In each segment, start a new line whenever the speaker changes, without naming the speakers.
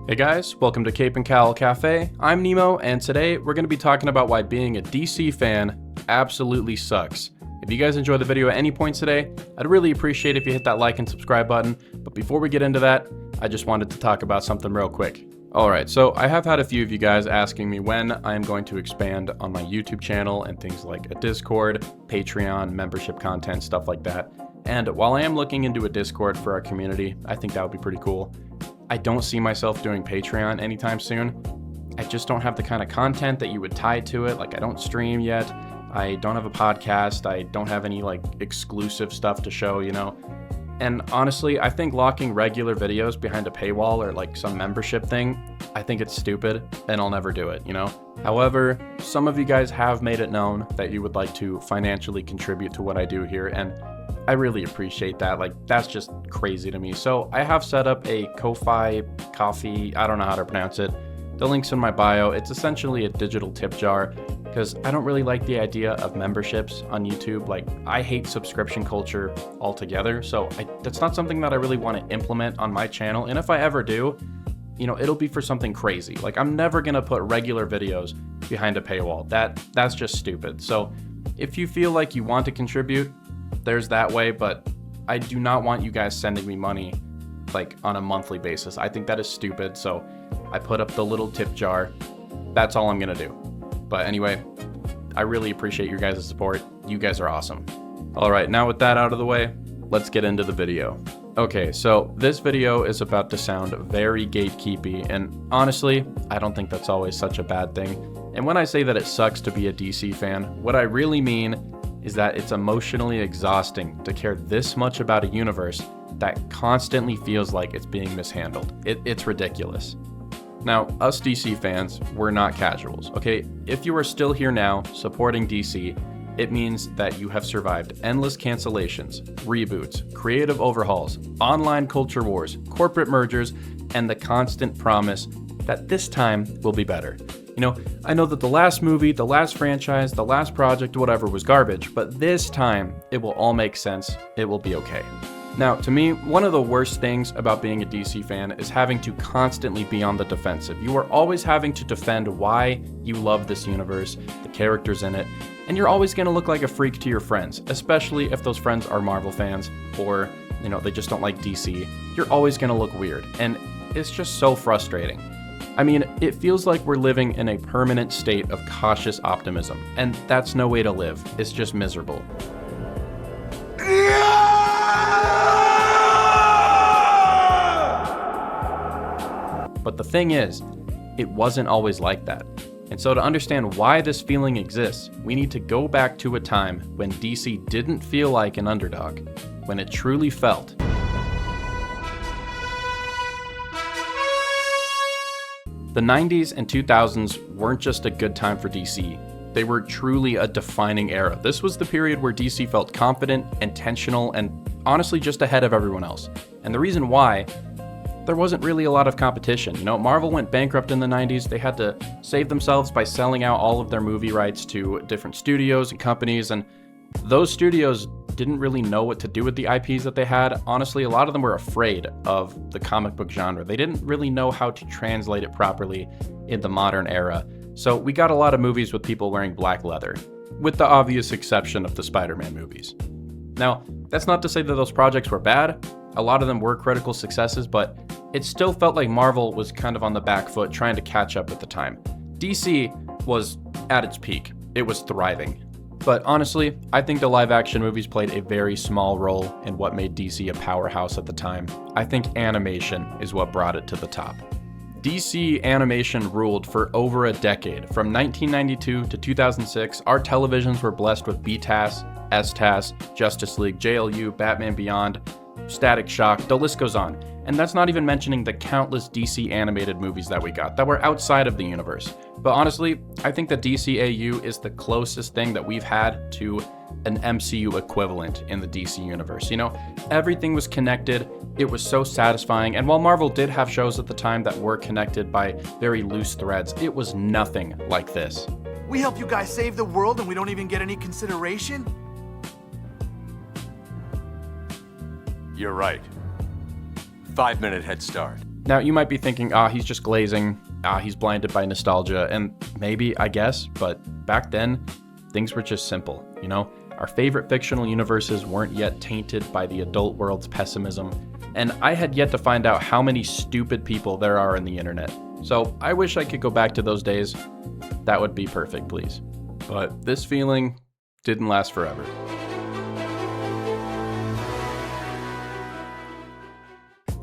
Hey guys, welcome to Cape and Cowl Cafe. I'm Nemo, and today we're going to be talking about why being a DC fan absolutely sucks. If you guys enjoy the video at any point today, I'd really appreciate if you hit that like and subscribe button. But before we get into that, I just wanted to talk about something real quick. Alright, so I have had a few of you guys asking me when I am going to expand on my YouTube channel and things like a Discord, Patreon, membership content, stuff like that. And while I am looking into a Discord for our community, I think that would be pretty cool. I don't see myself doing Patreon anytime soon. I just don't have the kind of content that you would tie to it. Like, I don't stream yet. I don't have a podcast. I don't have any like exclusive stuff to show, you know? And honestly, I think locking regular videos behind a paywall or like some membership thing, I think it's stupid and I'll never do it, you know? However, some of you guys have made it known that you would like to financially contribute to what I do here, and I really appreciate that. Like, that's just crazy to me. So I have set up a Kofi, I don't know how to pronounce it. The link's in my bio. It's essentially a digital tip jar because I don't really like the idea of memberships on YouTube. Like, I hate subscription culture altogether. So that's not something that I really want to implement on my channel. And if I ever do, you know, it'll be for something crazy. Like, I'm never going to put regular videos behind a paywall. That's just stupid. So if you feel like you want to contribute, there's that way, but I do not want you guys sending me money like on a monthly basis. I think that is stupid, so I put up the little tip jar. That's all I'm gonna do. But anyway, I really appreciate your guys' support. You guys are awesome. All right, now with that out of the way, let's get into the video. Okay, so this video is about to sound very gatekeepy, and honestly, I don't think that's always such a bad thing. And when I say that it sucks to be a DC fan, what I really mean is that it's emotionally exhausting to care this much about a universe that constantly feels like it's being mishandled. It's ridiculous. Now, us DC fans, we're not casuals, okay? If you are still here now supporting DC, it means that you have survived endless cancellations, reboots, creative overhauls, online culture wars, corporate mergers, and the constant promise that this time will be better. You know, I know that the last movie, the last franchise, the last project, whatever was garbage, but this time it will all make sense. It will be okay. Now, to me, one of the worst things about being a DC fan is having to constantly be on the defensive. You are always having to defend why you love this universe, the characters in it, and you're always going to look like a freak to your friends, especially if those friends are Marvel fans or, you know, they just don't like DC. You're always going to look weird, and it's just so frustrating. I mean, it feels like we're living in a permanent state of cautious optimism, and that's no way to live. It's just miserable. But the thing is, it wasn't always like that. And so to understand why this feeling exists, we need to go back to a time when DC didn't feel like an underdog, when it truly felt the 90s and 2000s weren't just a good time for DC. They were truly a defining era. This was the period where DC felt confident, intentional, and honestly just ahead of everyone else. And the reason why, there wasn't really a lot of competition. You know, Marvel went bankrupt in the 90s. They had to save themselves by selling out all of their movie rights to different studios and companies, and those studios didn't really know what to do with the IPs that they had. Honestly, a lot of them were afraid of the comic book genre. They didn't really know how to translate it properly in the modern era. So we got a lot of movies with people wearing black leather, with the obvious exception of the Spider-Man movies. Now, that's not to say that those projects were bad. A lot of them were critical successes, but it still felt like Marvel was kind of on the back foot trying to catch up at the time. DC was at its peak. It was thriving. But honestly, I think the live-action movies played a very small role in what made DC a powerhouse at the time. I think animation is what brought it to the top. DC animation ruled for over a decade. From 1992 to 2006, our televisions were blessed with BTAS, STAS, Justice League, JLU, Batman Beyond, Static Shock, the list goes on. And that's not even mentioning the countless DC animated movies that we got that were outside of the universe. But honestly, I think the DCAU is the closest thing that we've had to an MCU equivalent in the DC universe. You know, everything was connected. It was so satisfying. And while Marvel did have shows at the time that were connected by very loose threads, it was nothing like this.
We help you guys save the world and we don't even get any consideration?
You're right. 5-minute head start.
Now, you might be thinking, he's just glazing, he's blinded by nostalgia, and maybe, I guess, but back then, things were just simple, you know? Our favorite fictional universes weren't yet tainted by the adult world's pessimism, and I had yet to find out how many stupid people there are in the internet. So I wish I could go back to those days. That would be perfect, please. But this feeling didn't last forever.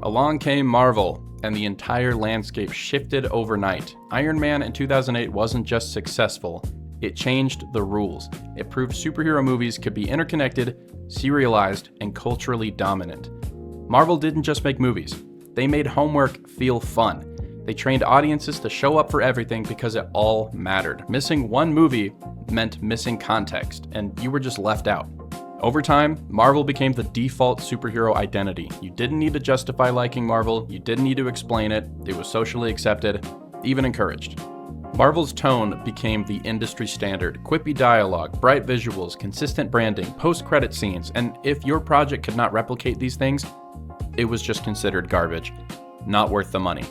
Along came Marvel, and the entire landscape shifted overnight. Iron Man in 2008 wasn't just successful, it changed the rules. It proved superhero movies could be interconnected, serialized, and culturally dominant. Marvel didn't just make movies, they made homework feel fun. They trained audiences to show up for everything because it all mattered. Missing one movie meant missing context, and you were just left out. Over time, Marvel became the default superhero identity. You didn't need to justify liking Marvel, you didn't need to explain it, it was socially accepted, even encouraged. Marvel's tone became the industry standard. Quippy dialogue, bright visuals, consistent branding, post-credit scenes, and if your project could not replicate these things, it was just considered garbage, not worth the money.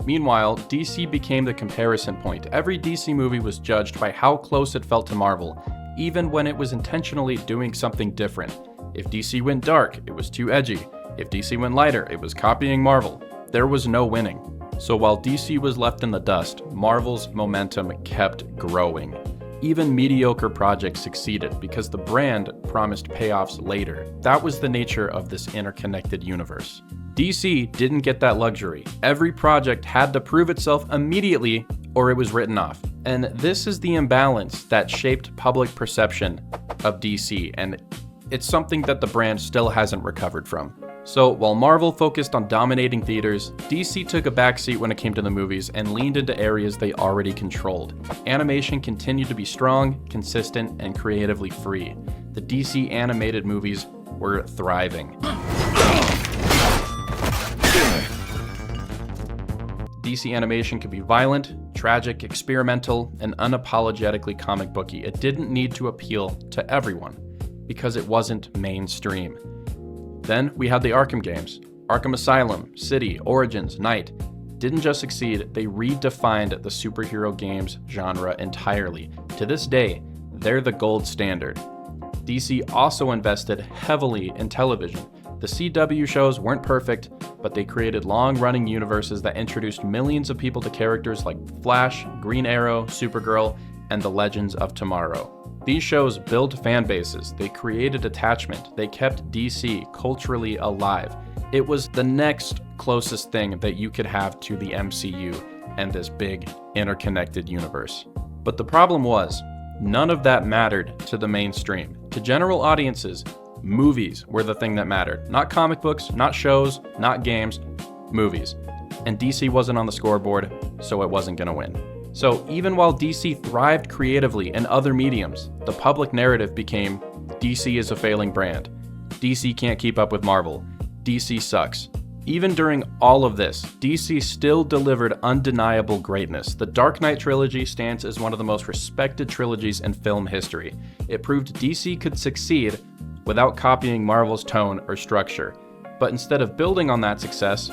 Meanwhile, DC became the comparison point. Every DC movie was judged by how close it felt to Marvel, even when it was intentionally doing something different. If DC went dark, it was too edgy. If DC went lighter, it was copying Marvel. There was no winning. So while DC was left in the dust, Marvel's momentum kept growing. Even mediocre projects succeeded because the brand promised payoffs later. That was the nature of this interconnected universe. DC didn't get that luxury. Every project had to prove itself immediately or it was written off. And this is the imbalance that shaped public perception of DC, and it's something that the brand still hasn't recovered from. So while Marvel focused on dominating theaters, DC took a backseat when it came to the movies and leaned into areas they already controlled. Animation continued to be strong, consistent, and creatively free. The DC animated movies were thriving. DC animation could be violent, tragic, experimental, and unapologetically comic booky. It didn't need to appeal to everyone because it wasn't mainstream. Then we had the Arkham games. Arkham Asylum, City, Origins, Knight didn't just succeed, they redefined the superhero games genre entirely. To this day, they're the gold standard. DC also invested heavily in television. The CW shows weren't perfect, but they created long-running universes that introduced millions of people to characters like Flash, Green Arrow, Supergirl, and the Legends of Tomorrow. These shows built fan bases, they created attachment, they kept DC culturally alive. It was the next closest thing that you could have to the MCU and this big interconnected universe. But the problem was, none of that mattered to the mainstream. To general audiences, movies were the thing that mattered. Not comic books, not shows, not games, movies. And DC wasn't on the scoreboard, so it wasn't gonna win. So even while DC thrived creatively in other mediums, the public narrative became DC is a failing brand. DC can't keep up with Marvel. DC sucks. Even during all of this, DC still delivered undeniable greatness. The Dark Knight trilogy stands as one of the most respected trilogies in film history. It proved DC could succeed without copying Marvel's tone or structure. But instead of building on that success,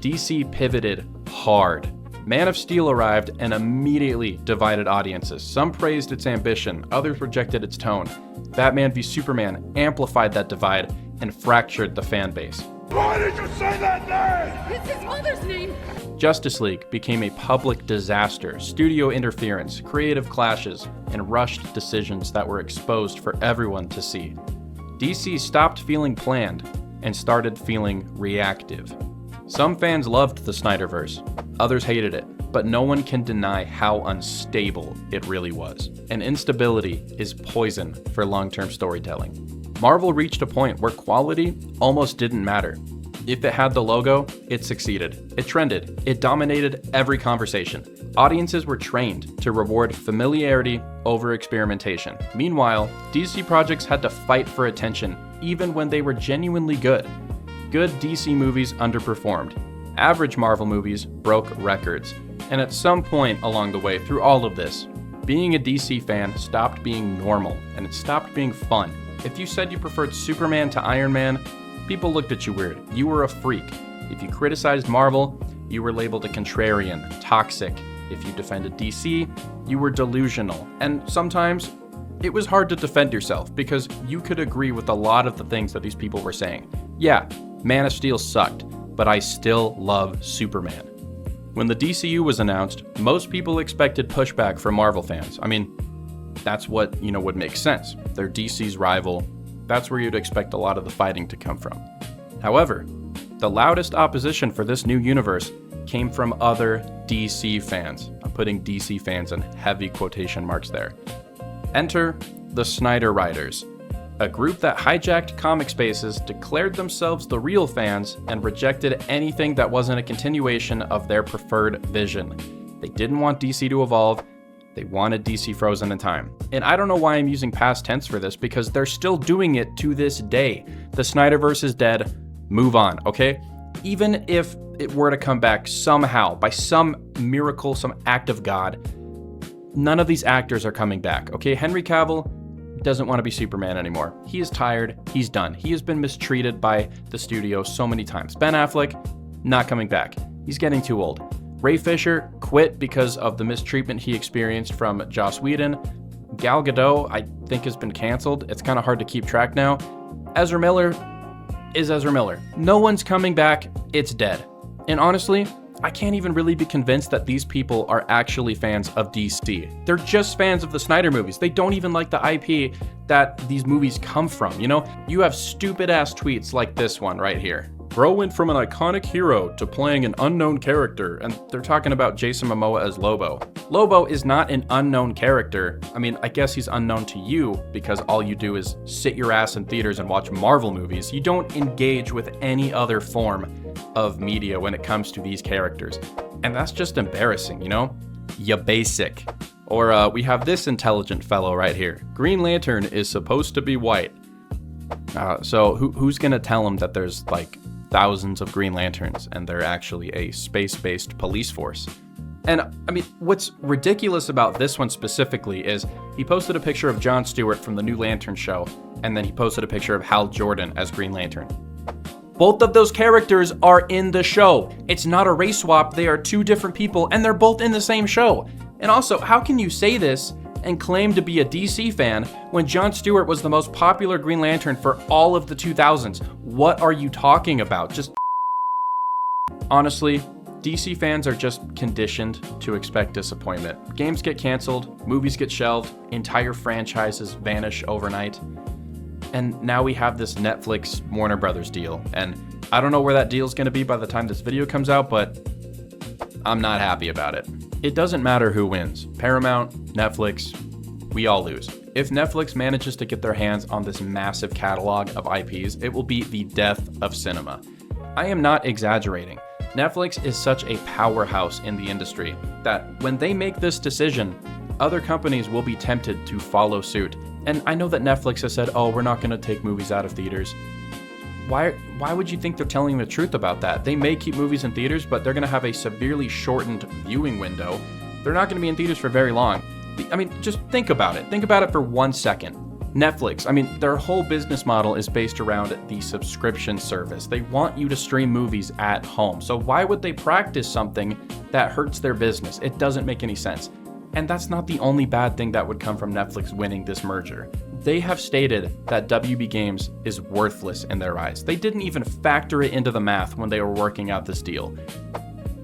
DC pivoted hard. Man of Steel arrived and immediately divided audiences. Some praised its ambition, others rejected its tone. Batman v Superman amplified that divide and fractured the fan base.
Why did you say that name?
It's his mother's name!
Justice League became a public disaster, studio interference, creative clashes, and rushed decisions that were exposed for everyone to see. DC stopped feeling planned and started feeling reactive. Some fans loved the Snyderverse, others hated it, but no one can deny how unstable it really was. And instability is poison for long-term storytelling. Marvel reached a point where quality almost didn't matter. If it had the logo, it succeeded. It trended. It dominated every conversation. Audiences were trained to reward familiarity over experimentation. Meanwhile, DC projects had to fight for attention even when they were genuinely good. Good DC movies underperformed. Average Marvel movies broke records. And at some point along the way through all of this, being a DC fan stopped being normal and it stopped being fun. If you said you preferred Superman to Iron Man, people looked at you weird. You were a freak. If you criticized Marvel, you were labeled a contrarian, toxic. If you defended DC, you were delusional. And sometimes it was hard to defend yourself because you could agree with a lot of the things that these people were saying. Yeah, Man of Steel sucked, but I still love Superman. When the DCU was announced, most people expected pushback from Marvel fans. I mean, that's what, would make sense. They're DC's rival. That's where you'd expect a lot of the fighting to come from. However, the loudest opposition for this new universe came from other DC fans. I'm putting DC fans in heavy quotation marks there. Enter the Snyder Writers, a group that hijacked comic spaces, declared themselves the real fans, and rejected anything that wasn't a continuation of their preferred vision. They didn't want DC to evolve. They wanted DC frozen in time. And I don't know why I'm using past tense for this, because they're still doing it to this day. The Snyderverse is dead. Move on, okay? Even if it were to come back somehow, by some miracle, some act of God, none of these actors are coming back, okay? Henry Cavill doesn't want to be Superman anymore. He is tired. He's done. He has been mistreated by the studio so many times. Ben Affleck, not coming back. He's getting too old. Ray Fisher quit because of the mistreatment he experienced from Joss Whedon. Gal Gadot, I think, has been canceled. It's kind of hard to keep track now. Ezra Miller is Ezra Miller. No one's coming back. It's dead. And honestly, I can't even really be convinced that these people are actually fans of DC. They're just fans of the Snyder movies. They don't even like the IP that these movies come from, You have stupid ass tweets like this one right here. Bro went from an iconic hero to playing an unknown character, and they're talking about Jason Momoa as Lobo. Lobo is not an unknown character. I mean, I guess he's unknown to you because all you do is sit your ass in theaters and watch Marvel movies. You don't engage with any other form of media when it comes to these characters. And that's just embarrassing, You basic. Or we have this intelligent fellow right here. Green Lantern is supposed to be white. So who's gonna tell him that there's thousands of Green Lanterns and they're actually a space-based police force? And I mean, what's ridiculous about this one specifically is he posted a picture of Jon Stewart from the new Lantern show, and then he posted a picture of Hal Jordan as Green Lantern. Both of those characters are in the show. It's not a race swap. They are two different people, and they're both in the same show. And also, how can you say this and claim to be a DC fan when Jon Stewart was the most popular Green Lantern for all of the 2000s? What are you talking about? Just honestly, DC fans are just conditioned to expect disappointment. Games get canceled, movies get shelved, entire franchises vanish overnight. And now we have this Netflix Warner Brothers deal. And I don't know where that deal is going to be by the time this video comes out, but I'm not happy about it. It doesn't matter who wins. Paramount, Netflix, we all lose. If Netflix manages to get their hands on this massive catalog of IPs, it will be the death of cinema. I am not exaggerating. Netflix is such a powerhouse in the industry that when they make this decision, other companies will be tempted to follow suit. And I know that Netflix has said, oh, we're not going to take movies out of theaters. Why would you think they're telling the truth about that? They may keep movies in theaters, but they're going to have a severely shortened viewing window. They're not going to be in theaters for very long. I mean, just think about it. Think about it for 1 second. Netflix, I mean, their whole business model is based around the subscription service. They want you to stream movies at home. So why would they practice something that hurts their business? It doesn't make any sense. And that's not the only bad thing that would come from Netflix winning this merger. They have stated that WB Games is worthless in their eyes. They didn't even factor it into the math when they were working out this deal.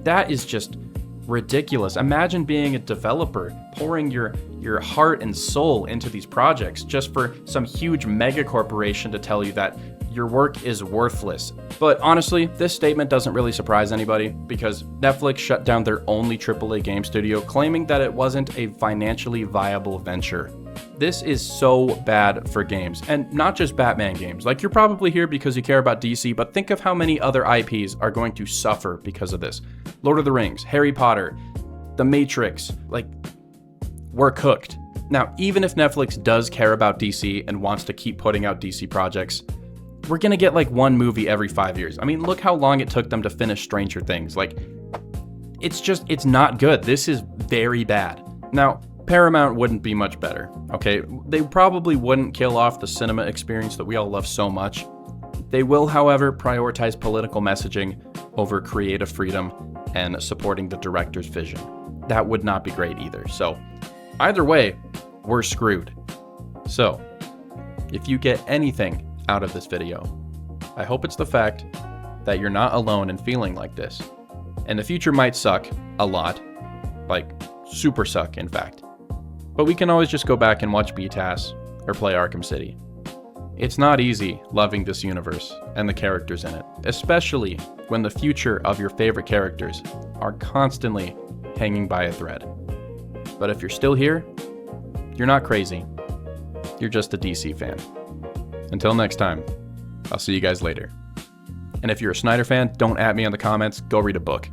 That is just ridiculous. Imagine being a developer, pouring your heart and soul into these projects just for some huge mega corporation to tell you that your work is worthless. But honestly, this statement doesn't really surprise anybody because Netflix shut down their only AAA game studio, claiming that it wasn't a financially viable venture. This is so bad for games, and not just Batman games. Like, you're probably here because you care about DC, but think of how many other IPs are going to suffer because of this. Lord of the Rings, Harry Potter, The Matrix, we're cooked. Now, even if Netflix does care about DC and wants to keep putting out DC projects, we're gonna get one movie every 5 years. I mean, look how long it took them to finish Stranger Things. It's not good. This is very bad. Now, Paramount wouldn't be much better, okay? They probably wouldn't kill off the cinema experience that we all love so much. They will, however, prioritize political messaging over creative freedom, and supporting the director's vision. That would not be great either. So either way, we're screwed. So if you get anything out of this video, I hope it's the fact that you're not alone in feeling like this. And the future might suck a lot, like super suck in fact. But we can always just go back and watch BTAS or play Arkham City. It's not easy loving this universe and the characters in it, especially when the future of your favorite characters are constantly hanging by a thread. But if you're still here, you're not crazy. You're just a DC fan. Until next time, I'll see you guys later. And if you're a Snyder fan, don't at me in the comments, go read a book.